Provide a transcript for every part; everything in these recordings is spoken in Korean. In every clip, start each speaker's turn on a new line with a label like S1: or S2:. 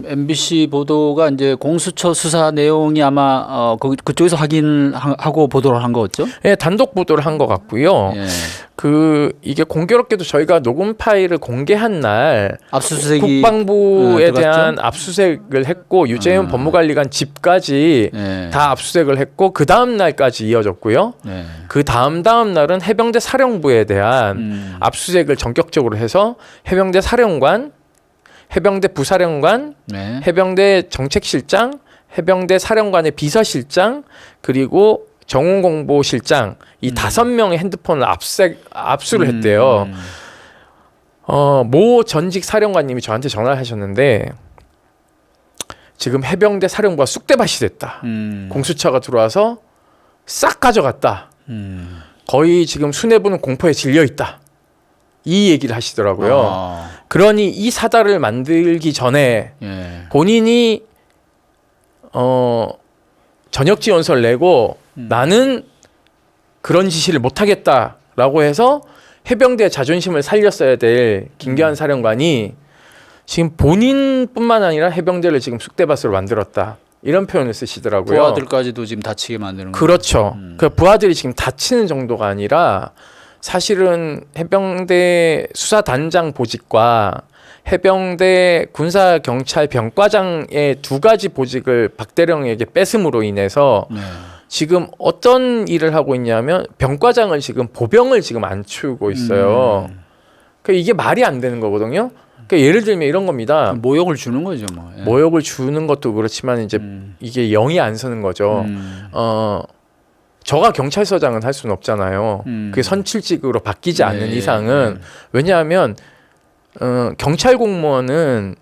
S1: MBC 보도가 이제 공수처 수사 내용이 아마 그쪽에서 확인하고 보도를 한 거였죠?
S2: 예, 단독 보도를 한 것 같고요.
S1: 예.
S2: 이게 공교롭게도 저희가 녹음 파일을 공개한 날
S1: 압수수색이
S2: 국방부에
S1: 들어갔죠?
S2: 대한 압수수색을 했고 유재윤 법무관리관 집까지
S1: 예.
S2: 다 압수수색을 했고 그 다음 날까지 이어졌고요.
S1: 예.
S2: 그 다음 날은 해병대 사령부에 대한 압수수색을 전격적으로 해서 해병대 사령관, 해병대 부사령관,
S1: 네.
S2: 해병대 정책실장, 해병대 사령관의 비서실장, 그리고 정훈공보실장 이 5명의 핸드폰을 압수를 했대요. 모 전직 사령관님이 저한테 전화를 하셨는데 지금 해병대 사령부가 쑥대밭이 됐다. 공수처가 들어와서 싹 가져갔다. 거의 지금 수뇌부는 공포에 질려 있다. 이 얘기를 하시더라고요. 그러니 이 사달을 만들기 전에
S1: 예.
S2: 본인이 전역 지원서를 내고 나는 그런 지시를 못하겠다라고 해서 해병대의 자존심을 살렸어야 될 김기환 사령관이 지금 본인뿐만 아니라 해병대를 지금 쑥대밭으로 만들었다. 이런 표현을 쓰시더라고요.
S1: 부하들까지도 지금 다치게 만드는 거죠.
S2: 그렇죠. 그 부하들이 지금 다치는 정도가 아니라 사실은 해병대 수사단장 보직과 해병대 군사경찰병과장의 2가지 보직을 박대령에게 뺏음으로 인해서
S1: 네.
S2: 지금 어떤 일을 하고 있냐면 병과장을 지금 보병을 지금 안 치우고 있어요. 그러니까 이게 말이 안 되는 거거든요. 그러니까 예를 들면 이런 겁니다.
S1: 모욕을 주는 거죠, 뭐. 예.
S2: 모욕을 주는 것도 그렇지만 이제 이게 영이 안 서는 거죠. 저가 경찰서장은 할 수는 없잖아요. 그게 선출직으로 바뀌지 않는 이상은. 왜냐하면 경찰 공무원은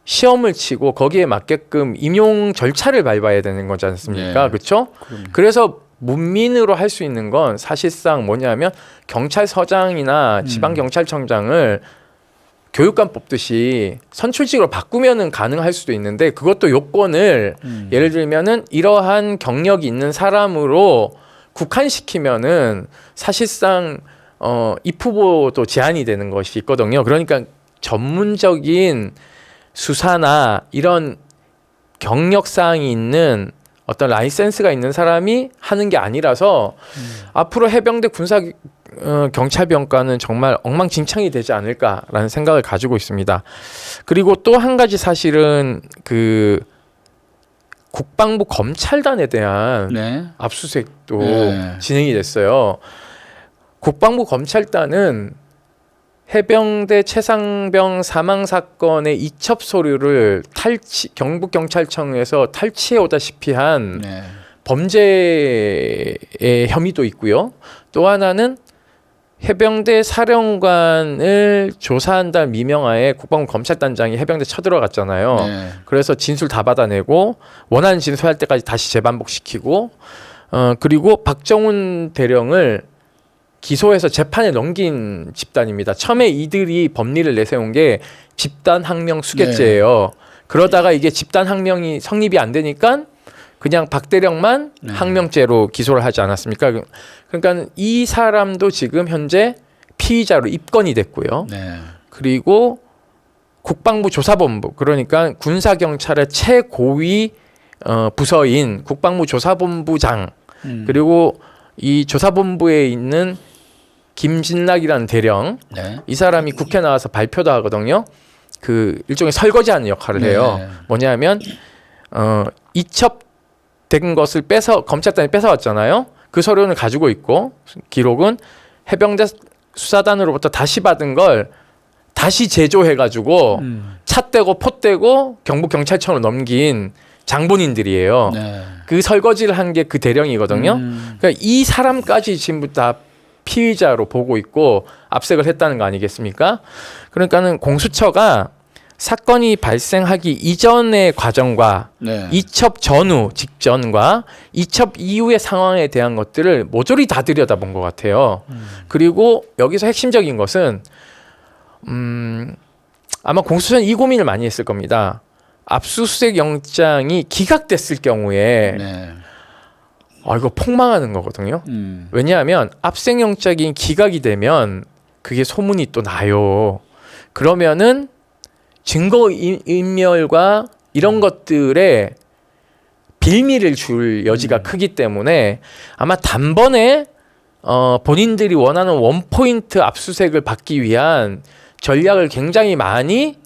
S2: 시험을 치고 거기에 맞게끔 임용 절차를 밟아야 되는 거지 않습니까?
S1: 네.
S2: 그렇죠? 그래서 문민으로 할 수 있는 건 사실상 뭐냐면 경찰서장이나 지방경찰청장을 교육관 뽑듯이 선출직으로 바꾸면은 가능할 수도 있는데 그것도 요건을 예를 들면은 이러한 경력이 있는 사람으로 국한시키면은 사실상 입후보도 제한이 되는 것이 있거든요. 그러니까 전문적인 수사나 이런 경력 사항이 있는 어떤 라이센스가 있는 사람이 하는 게 아니라서 앞으로 해병대 군사 경찰병과는 정말 엉망진창이 되지 않을까라는 생각을 가지고 있습니다. 그리고 또 한 가지 사실은 그 국방부 검찰단에 대한
S1: 네.
S2: 압수수색도
S1: 네.
S2: 진행이 됐어요. 국방부 검찰단은 해병대 최상병 사망 사건의 이첩 서류를 경북경찰청에서 탈취해 오다시피 한
S1: 네.
S2: 범죄의 혐의도 있고요. 또 하나는 해병대 사령관을 조사한다는 미명하에 국방부 검찰단장이 해병대 쳐들어갔잖아요.
S1: 네.
S2: 그래서 진술 다 받아내고 원하는 진술할 때까지 다시 재반복시키고 그리고 박정훈 대령을 기소해서 재판에 넘긴 집단입니다. 처음에 이들이 법리를 내세운 게 집단 항명 수괴죄예요. 그러다가 이게 집단 항명이 성립이 안 되니까 그냥 박대령만 항명죄로 기소를 하지 않았습니까? 그러니까 이 사람도 지금 현재 피의자로 입건이 됐고요.
S1: 네.
S2: 그리고 국방부 조사본부, 그러니까 군사경찰의 최고위 부서인 국방부 조사본부장, 그리고 이 조사본부에 있는 김진락이라는 대령,
S1: 네.
S2: 이 사람이 국회 나와서 발표도 하거든요. 그 일종의 설거지하는 역할을 해요.
S1: 네.
S2: 뭐냐면 이첩된 것을 검찰단이 뺏어왔잖아요. 그 서류는 가지고 있고 기록은 해병대 수사단으로부터 다시 받은 걸 다시 제조해가지고 차 떼고 포 떼고 경북경찰청으로 넘긴 장본인들이에요.
S1: 네.
S2: 그 설거지를 한 게 그 대령이거든요. 그러니까 이 사람까지 지금 다 피의자로 보고 있고 압색을 했다는 거 아니겠습니까? 그러니까는 공수처가 사건이 발생하기 이전의 과정과
S1: 네.
S2: 이첩 전후 직전과 이첩 이후의 상황에 대한 것들을 모조리 다 들여다본 것 같아요. 그리고 여기서 핵심적인 것은 아마 공수처는 이 고민을 많이 했을 겁니다. 압수수색 영장이 기각됐을 경우에
S1: 네.
S2: 이거 폭망하는 거거든요. 왜냐하면 압수수색 영장이 기각이 되면 그게 소문이 또 나요. 그러면은 증거 인멸과 이런 것들에 빌미를 줄 여지가 크기 때문에 아마 단번에 본인들이 원하는 원포인트 압수수색을 받기 위한 전략을 굉장히 많이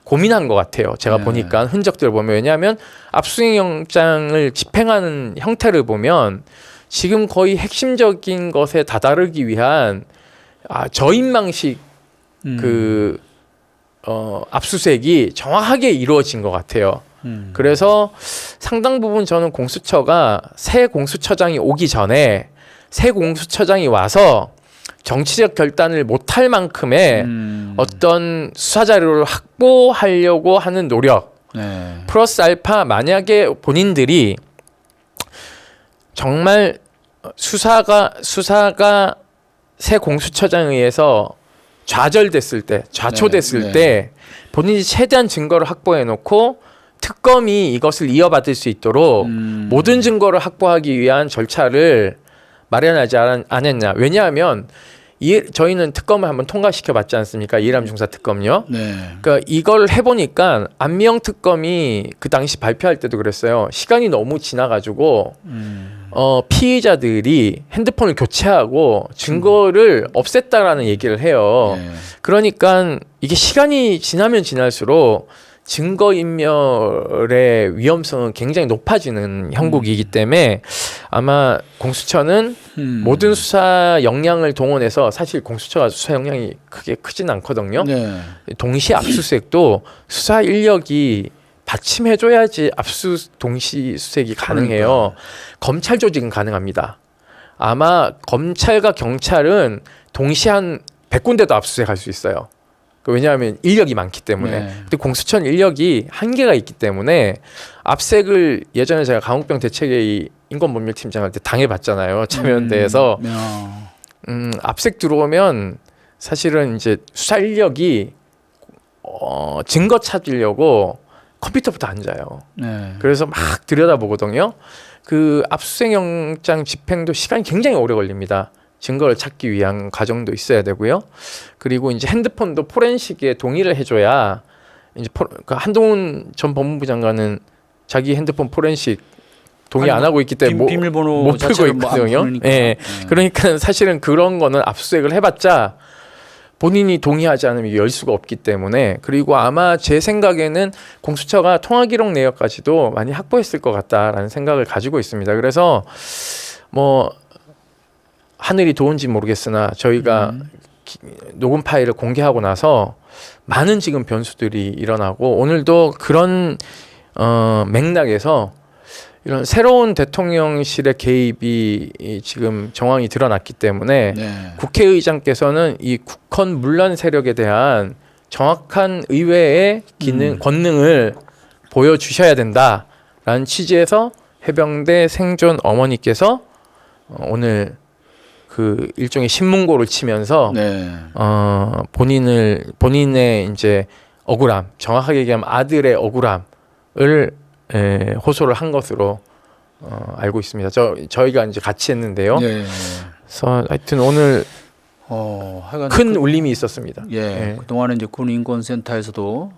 S2: 고민한 것 같아요. 제가
S1: 네.
S2: 보니까 흔적들을 보면. 왜냐하면 압수수색 영장을 집행하는 형태를 보면 지금 거의 핵심적인 것에 다다르기 위한 저인망식 압수수색이 정확하게 이루어진 것 같아요. 그래서 상당 부분 저는 공수처가 새 공수처장이 오기 전에 새 공수처장이 와서 정치적 결단을 못할 만큼의 어떤 수사 자료를 확보하려고 하는 노력
S1: 네.
S2: 플러스 알파 만약에 본인들이 정말 수사가 새 공수처장에 의해서 좌절됐을 때, 좌초됐을
S1: 네, 네.
S2: 때 본인이 최대한 증거를 확보해 놓고 특검이 이것을 이어받을 수 있도록 모든 증거를 확보하기 위한 절차를 마련하지 않았냐. 왜냐하면 저희는 특검을 한번 통과시켜 봤지 않습니까? 이해람 중사 특검요.
S1: 네.
S2: 그러니까 이걸 해보니까 안미영 특검이 그 당시 발표할 때도 그랬어요. 시간이 너무 지나가지고 피의자들이 핸드폰을 교체하고 증거를 없앴다라는 얘기를 해요.
S1: 네.
S2: 그러니까 이게 시간이 지나면 지날수록 증거인멸의 위험성은 굉장히 높아지는 형국이기 때문에 아마 공수처는 모든 수사 역량을 동원해서 사실 공수처가 수사 역량이 크진 않거든요.
S1: 네.
S2: 동시 압수수색도 수사 인력이 받침해줘야지 동시 수색이 가능해요.
S1: 그러니까.
S2: 검찰 조직은 가능합니다. 아마 검찰과 경찰은 동시에 한 100군데도 압수수색할 수 있어요. 왜냐하면 인력이 많기 때문에.
S1: 네.
S2: 근데 공수처는 인력이 한계가 있기 때문에 압색을 예전에 제가 강욱병 대책회의 인권법률팀장 할 때 당해봤잖아요. 참여연대에서 압색 들어오면 사실은 이제 수사 인력이 증거 찾으려고 컴퓨터부터 앉아요.
S1: 네.
S2: 그래서 막 들여다보거든요. 그 압수수색 영장 집행도 시간이 굉장히 오래 걸립니다. 증거를 찾기 위한 과정도 있어야 되고요. 그리고 이제 핸드폰도 포렌식에 동의를 해줘야 이제 한동훈 전 법무부 장관은 자기 핸드폰 포렌식 동의 안 하고 있기 때문에
S1: 비밀번호
S2: 못 풀고 있거든요. 예. 그러니까 사실은 그런 거는 압수수색을 해봤자 본인이 동의하지 않으면 열 수가 없기 때문에. 그리고 아마 제 생각에는 공수처가 통화기록 내역까지도 많이 확보했을 것 같다라는 생각을 가지고 있습니다. 그래서 뭐 하늘이 도운지 모르겠으나 저희가 녹음 파일을 공개하고 나서 많은 지금 변수들이 일어나고 오늘도 그런 맥락에서 이런 새로운 대통령실의 개입이 지금 정황이 드러났기 때문에
S1: 네.
S2: 국회의장께서는 이 국헌 문란 세력에 대한 정확한 의회의 권능을 보여주셔야 된다라는 취지에서 해병대 생존 어머니께서 오늘 그 일종의 신문고를 치면서
S1: 네.
S2: 본인의 이제 억울함, 정확하게 얘기하면 아들의 억울함을 호소를 한 것으로 알고 있습니다. 저희가 이제 같이 했는데요.
S1: 네.
S2: 그래서 하여튼 오늘
S1: 하여간
S2: 큰 울림이 있었습니다.
S1: 예.
S2: 예.
S1: 그동안에 이제 군인권센터에서도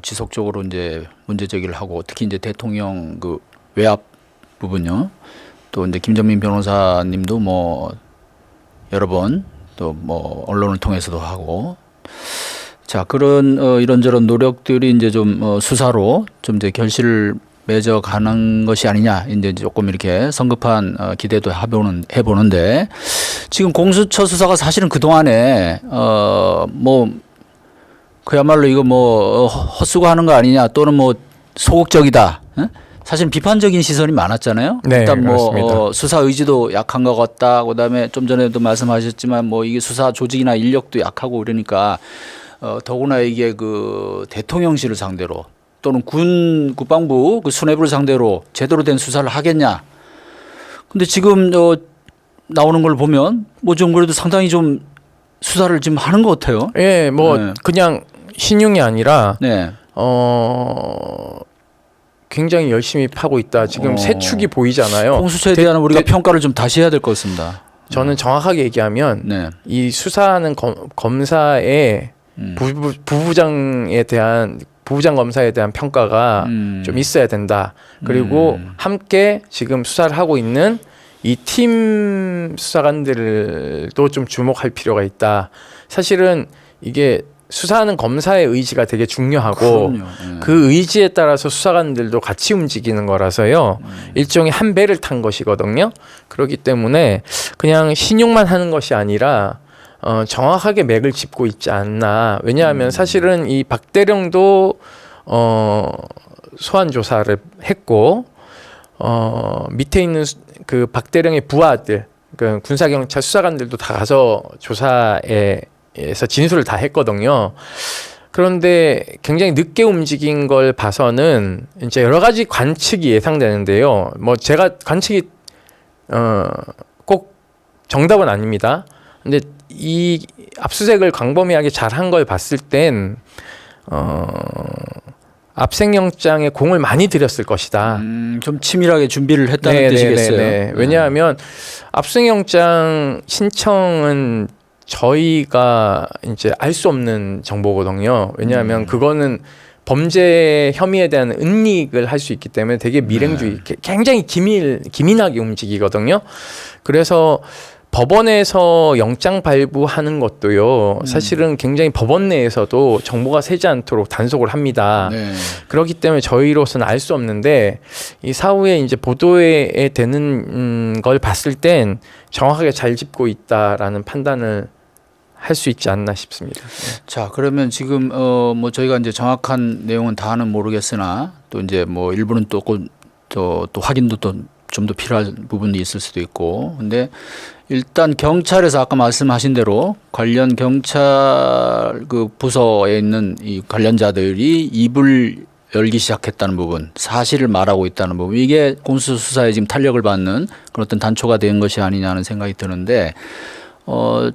S1: 지속적으로 이제 문제 제기를 하고 특히 이제 대통령 그 외압 부분요. 또 이제 김정민 변호사님도 뭐 여러 번 또 뭐 언론을 통해서도 하고 자 그런 이런저런 노력들이 이제 좀 수사로 좀 이제 결실을 맺어 가는 것이 아니냐 이제 조금 이렇게 성급한 기대도 해보는데 지금 공수처 수사가 사실은 그 동안에 뭐 그야말로 이거 뭐 헛수고하는 거 아니냐 또는 뭐 소극적이다. 사실 비판적인 시선이 많았잖아요.
S2: 네,
S1: 일단 뭐
S2: 그렇습니다.
S1: 수사 의지도 약한 것 같다. 그다음에 좀 전에도 말씀하셨지만 뭐 이게 수사 조직이나 인력도 약하고 그러니까 더구나 이게 그 대통령실을 상대로 또는 국방부 그 수뇌부를 상대로 제대로 된 수사를 하겠냐. 근데 지금 나오는 걸 보면 뭐 좀 그래도 상당히 좀 수사를 지금 하는 것 같아요.
S2: 예, 뭐
S1: 네.
S2: 그냥 신용이 아니라
S1: 네.
S2: 굉장히 열심히 파고 있다. 지금 새 축이 보이잖아요.
S1: 공수처에 대한 우리가 평가를 좀 다시 해야 될 것 같습니다.
S2: 저는 정확하게 얘기하면
S1: 네.
S2: 이 수사하는 검사의 부부장에 대한 부부장 검사에 대한 평가가 좀 있어야 된다. 그리고 함께 지금 수사를 하고 있는 이 팀 수사관들도 좀 주목할 필요가 있다. 사실은 이게 수사하는 검사의 의지가 되게 중요하고
S1: 그럼요.
S2: 그 의지에 따라서 수사관들도 같이 움직이는 거라서요. 일종의 한 배를 탄 것이거든요. 그렇기 때문에 그냥 신용만 하는 것이 아니라 정확하게 맥을 짚고 있지 않나. 왜냐하면 사실은 이 박대령도 소환 조사를 했고 밑에 있는 그 박대령의 부하들, 그 군사경찰 수사관들도 다 가서 조사에서 진술을 다 했거든요. 그런데 굉장히 늦게 움직인 걸 봐서는 이제 여러 가지 관측이 예상되는데요. 뭐 제가 관측이 꼭 정답은 아닙니다. 근데 이 압수수색을 광범위하게 잘한 걸 봤을 땐 압생영장에 공을 많이 들였을 것이다.
S1: 좀 치밀하게 준비를 했다는 뜻이겠어요.
S2: 왜냐하면 압수영장 신청은 저희가 이제 알 수 없는 정보거든요. 왜냐하면 그거는 범죄 혐의에 대한 은닉을 할 수 있기 때문에 되게 밀행주의, 굉장히 기민하게 움직이거든요. 그래서 법원에서 영장 발부하는 것도요, 사실은 굉장히 법원 내에서도 정보가 새지 않도록 단속을 합니다. 그렇기 때문에 저희로서는 알 수 없는데 이 사후에 이제 보도에 되는 걸 봤을 땐 정확하게 잘 짚고 있다라는 판단을 할 수 있지 않나 싶습니다.
S1: 자, 그러면 지금 뭐 저희가 이제 정확한 내용은 다는 모르겠으나 또 이제 뭐 일부는 또 확인도 또 좀 더 필요한 부분이 있을 수도 있고. 근데 일단 경찰에서 아까 말씀하신 대로 관련 경찰 그 부서에 있는 이 관련자들이 입을 열기 시작했다는 부분, 사실을 말하고 있다는 부분, 이게 공수수사에 지금 탄력을 받는 그런 어떤 단초가 된 것이 아니냐는 생각이 드는데,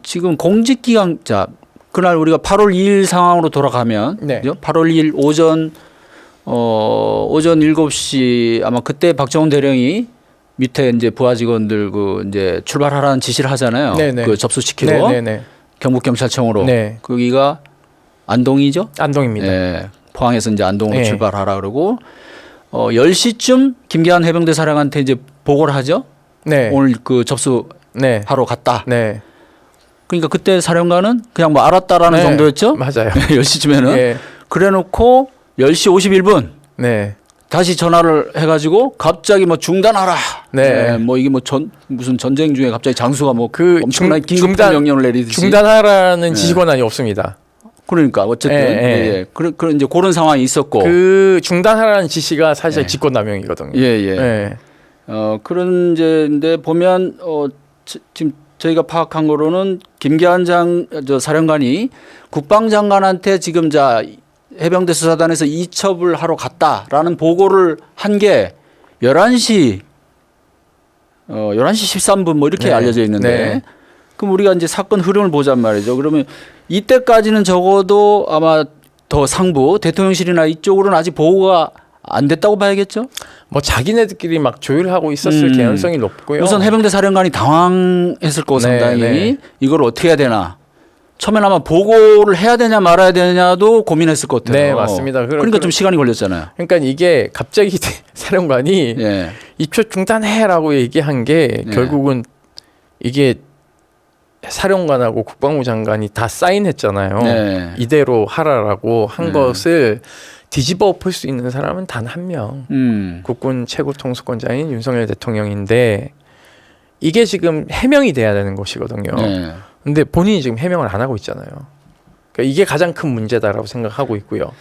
S1: 지금 공직기강, 자, 그날 우리가 8월 2일 상황으로 돌아가면,
S2: 네.
S1: 그죠? 8월 2일 오전 7시 아마 그때 박정훈 대령이 밑에 이제 부하 직원들 그 이제 출발하라는 지시를 하잖아요.
S2: 네네.
S1: 그 접수시키고 경북경찰청으로.
S2: 네.
S1: 거기가 안동이죠?
S2: 안동입니다.
S1: 네. 포항에서 이제 안동으로
S2: 네.
S1: 출발하라 그러고 10시쯤 김기한 해병대 사령한테 이제 보고를 하죠.
S2: 네.
S1: 오늘 그 접수하러
S2: 네.
S1: 갔다.
S2: 네.
S1: 그러니까 그때 사령관은 그냥 뭐 알았다라는
S2: 네.
S1: 정도였죠.
S2: 맞아요.
S1: 10시쯤에는.
S2: 네.
S1: 그래놓고 10시 51분
S2: 네.
S1: 다시 전화를 해가지고 갑자기 뭐 중단하라.
S2: 네.
S1: 뭐 이게 뭐 무슨 전쟁 중에 갑자기 장수가 뭐
S2: 그
S1: 엄청나게 긴급한 명령을 내리듯이.
S2: 중단하라는 지시권한이 없습니다.
S1: 그러니까 어쨌든 예. 그런 이제 그런 상황이 있었고.
S2: 그 중단하라는 지시가 사실 직권남용이거든요.
S1: 예.
S2: 네.
S1: 그런 이제인데 보면 지금 저희가 파악한 거로는 김기한 사령관이 국방장관한테 지금 해병대 수사단에서 이첩을 하러 갔다라는 보고를 한 게 11시 13분 뭐 이렇게
S2: 네.
S1: 알려져 있는데
S2: 네.
S1: 그럼 우리가 이제 사건 흐름을 보잔 말이죠. 그러면 이때까지는 적어도 아마 더 상부 대통령실이나 이쪽으로는 아직 보고가 안 됐다고 봐야겠죠.
S2: 뭐 자기네들끼리 막 조율하고 있었을 개연성이 높고요.
S1: 우선 해병대 사령관이 당황했을 거고 상당히 이걸 어떻게 해야 되나. 처음엔 아마 보고를 해야 되냐 말아야 되냐도 고민했을 것 같아요.
S2: 네, 맞습니다.
S1: 그러니까 좀 시간이 걸렸잖아요.
S2: 그러니까 이게 갑자기 사령관이 입초 중단해라고 얘기한 게 결국은 이게 사령관하고 국방부 장관이 다 사인했잖아요. 이대로 하라라고 한 것을 뒤집어 엎을 수 있는 사람은 단 한 명. 국군 최고 통수권자인 윤석열 대통령인데 이게 지금 해명이 돼야 되는 것이거든요. 근데 본인이 지금 해명을 안 하고 있잖아요. 그러니까 이게 가장 큰 문제다라고 생각하고 있고요.